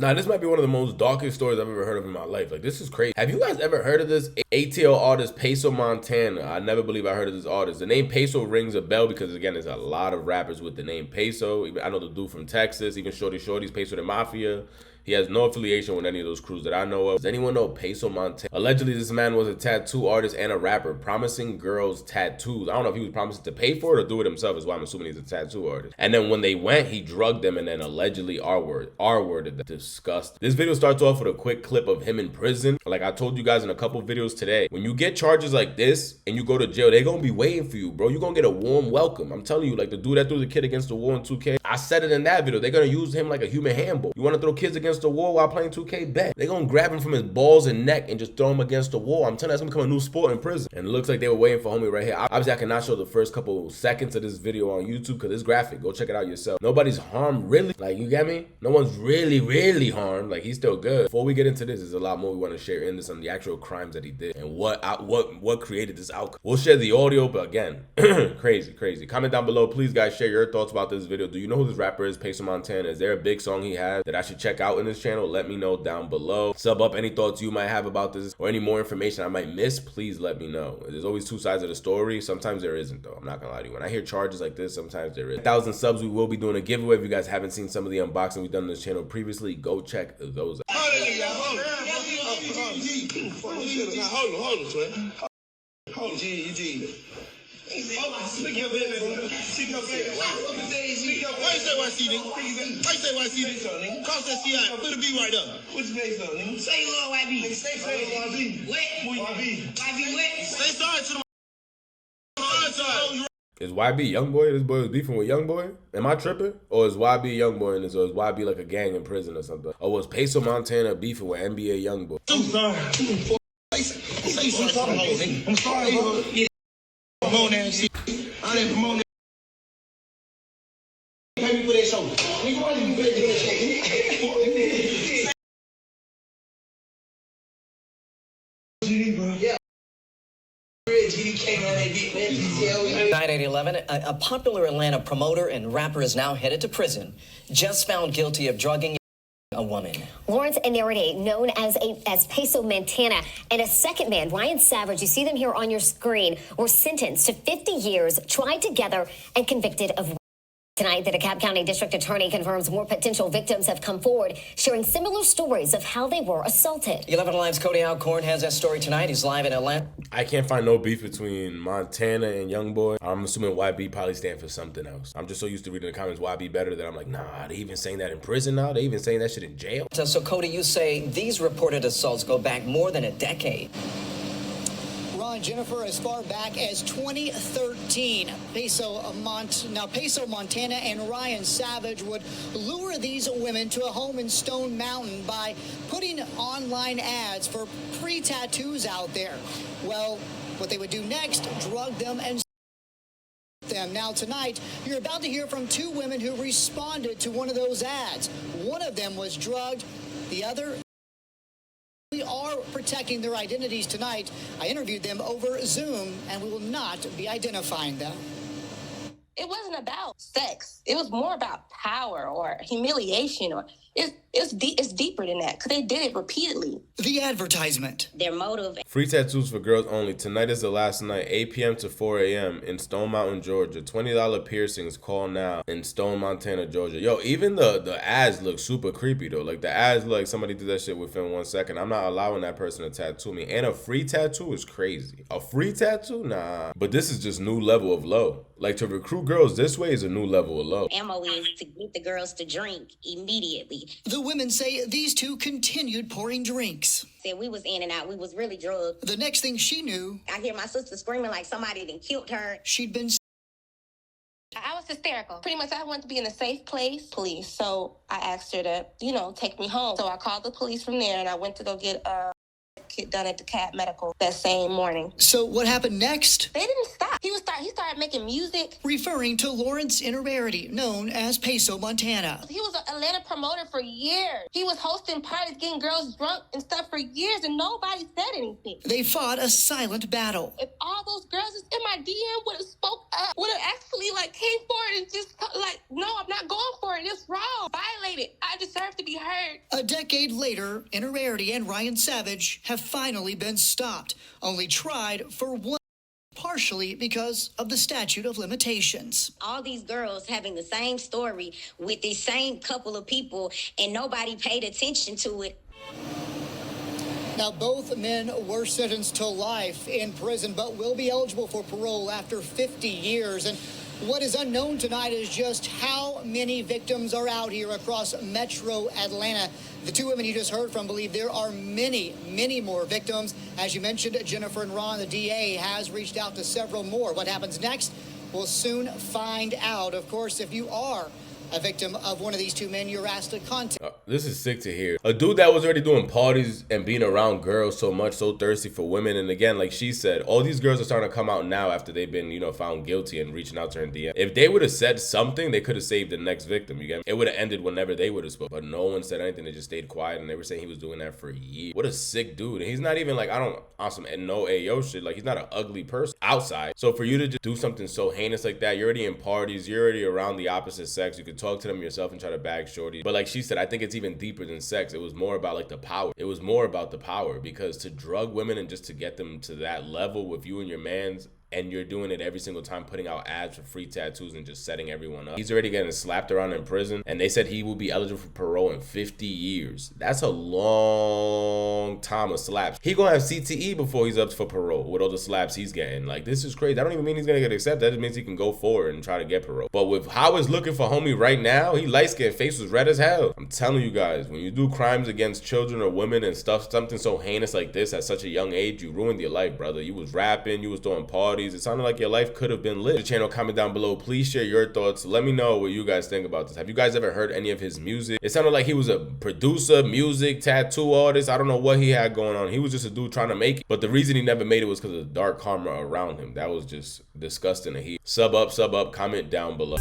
Nah, this might be one of the most darkest stories I've ever heard of in my life. Like, this is crazy. Have you guys ever heard of this ATL artist, Peso Montana? I never believe I heard of this artist. The name Peso rings a bell because, again, there's a lot of rappers with the name Peso. I know the dude from Texas, even Shorty's Peso the Mafia. He has no affiliation with any of those crews that I know of. Does anyone know Peso Montana? Allegedly, this man was a tattoo artist and a rapper, promising girls tattoos. I don't know if he was promising to pay for it or do it himself, is why I'm assuming he's a tattoo artist. And then when they went, he drugged them and then allegedly R-worded them. Disgusting. This video starts off with a quick clip of him in prison. Like I told you guys in a couple videos today, when you get charges like this and you go to jail, they're gonna be waiting for you, bro. You're gonna get a warm welcome. I'm telling you, like the dude that threw the kid against the wall in 2K, I said it in that video. They're gonna use him like a human handball. You wanna throw kids against the wall while playing 2K? Bet. They're gonna grab him from his balls and neck and just throw him against the wall. I'm telling you, that's gonna become a new sport in prison. And it looks like they were waiting for homie right here. Obviously, I cannot show the first couple seconds of this video on YouTube because it's graphic. Go check it out yourself. Nobody's harmed, really. Like, you get me? No one's really harmed. Like, he's still good. Before we get into this, there's a lot more we want to share in this on the actual crimes that he did and what created this outcome. We'll share the audio, but again, crazy. Comment down below, please, guys. Share your thoughts about this video. Do you know who this rapper is, Peso Montana? Is there a big song he has that I should check out in this channel? Let me know down below. Sub up any thoughts you might have about this or any more information I might miss. Please let me know. There's always two sides of the story. Sometimes there isn't, though. I'm not gonna lie to you. When I hear charges like this, sometimes there is. 1,000 subs, we will be doing a giveaway. If you guys haven't seen some of the unboxing we've done on this channel previously, go check those out. Hold on. Speak your business. Speak your business. Why you say YC, nigga? Why you say YC, nigga? Cross that CI. Put a B right up. What's your name, nigga? Say Lord YB. Nigga, stay YB. What? YB. YB what? Stay sorry to the side. Is YB Youngboy? This boy was beefing with Youngboy? Am I tripping? Or is YB Youngboy in this? Or is YB like a gang in prison or something? Or was Peso Montana beefing with NBA Youngboy? I'm sorry. Say something. I'm sorry. Promote that shit. I didn't promote that. Pay me for that show. Nigga, why you pay me for that show? Yeah. Night at 11, a popular Atlanta promoter and rapper is now headed to prison, just found guilty of drugging a woman. Lawrence Inarity, known as Peso Montana, and a second man, Ryan Savage, you see them here on your screen, were sentenced to 50 years, tried together, and convicted of. Tonight, the DeKalb County District Attorney confirms more potential victims have come forward, sharing similar stories of how they were assaulted. 11 Alive's Cody Alcorn has that story tonight. He's live in Atlanta. I can't find no beef between Montana and Youngboy. I'm assuming YB probably stand for something else. I'm just so used to reading the comments YB better that I'm like, nah, they even saying that in prison now? They even saying that shit in jail? So Cody, you say these reported assaults go back more than a decade. Jennifer, as far back as 2013, Peso Montana and Ryan Savage would lure these women to a home in Stone Mountain by putting online ads for free tattoos out there. Well, what they would do next, drug them and them. Now tonight, you're about to hear from two women who responded to one of those ads. One of them was drugged, the other. We are protecting their identities tonight. I interviewed them over Zoom, and we will not be identifying them. It wasn't about sex. It was more about power or humiliation, or it's deeper than that because they did it repeatedly. The advertisement. Their motive. Free tattoos for girls only. Tonight is the last night, 8 p.m. to 4 a.m. in Stone Mountain, Georgia. $20 piercings. Call now in Stone, Montana, Georgia. Yo, even the ads look super creepy though. Like the ads look like somebody did that shit within 1 second. I'm not allowing that person to tattoo me. And a free tattoo is crazy. A free tattoo? Nah. But this is just new level of low. Like to recruit girls this way is a new level of low. Ammo is to get the girls to drink immediately. The women say these two continued pouring drinks. Said we was in and out. We was really drugged. The next thing she knew, I hear my sister screaming like somebody done killed her. She'd been. I was hysterical. Pretty much I wanted to be in a safe place. Police. So I asked her to, take me home. So I called the police from there and I went to go get kit done at the Cat Medical that same morning. So what happened next? They didn't stop. He started making music. Referring to Lawrence Inarity, known as Peso Montana. He was an Atlanta promoter for years. He was hosting parties, getting girls drunk and stuff for years, and nobody said anything. They fought a silent battle. If all those girls in my DM would have spoke up, would have actually came forward and just no, I'm not going for it. It's wrong. Violated. I deserve to be heard. A decade decade later, Rarity and Ryan Savage have finally been stopped, only tried for one, partially because of the statute of limitations. All these girls having the same story with the same couple of people, and nobody paid attention to it. Now, both men were sentenced to life in prison, but will be eligible for parole after 50 years. And what is unknown tonight is just how many victims are out here across metro Atlanta. The two women you just heard from believe there are many, many more victims. As you mentioned, Jennifer and Ron, the DA, has reached out to several more. What happens next? We'll soon find out. Of course, if you are a victim of one of these two men, you're asked to contact. This is sick to hear. A dude that was already doing parties and being around girls so much, so thirsty for women. And again, like she said, all these girls are starting to come out now after they've been, found guilty and reaching out to her in DM. If they would have said something, they could have saved the next victim. You get me? It would have ended whenever they would have spoken. But no one said anything. They just stayed quiet, and they were saying he was doing that for years. What a sick dude. And he's not even like, I don't awesome and no AO shit. Like, he's not an ugly person outside. So for you to just do something so heinous like that, you're already in parties, you're already around the opposite sex. You could talk to them yourself and try to bag shorty. But like she said, I think it's even deeper than sex. It was more about like the power. It was more about the power, because to drug women and just to get them to that level with you and your mans, and you're doing it every single time, putting out ads for free tattoos and just setting everyone up. He's already getting slapped around in prison, and they said he will be eligible for parole in 50 years. That's a long time of slaps. He gonna have CTE before he's up for parole with all the slaps he's getting. Like, this is crazy. I don't even mean he's gonna get accepted. That just means he can go forward and try to get parole. But with how it's looking for homie right now, he light-skinned, face was red as hell. I'm telling you guys, when you do crimes against children or women and stuff, something so heinous like this at such a young age, you ruined your life, brother. You was rapping, you was throwing parties. It sounded like your life could have been lit. The channel, comment down below. Please share your thoughts. Let me know what you guys think about this. Have you guys ever heard any of his music? It sounded like he was a producer, music, tattoo artist. I don't know what he had going on. He was just a dude trying to make it. But the reason he never made it was because of the dark karma around him. That was just disgusting to hear. Sub up, comment down below.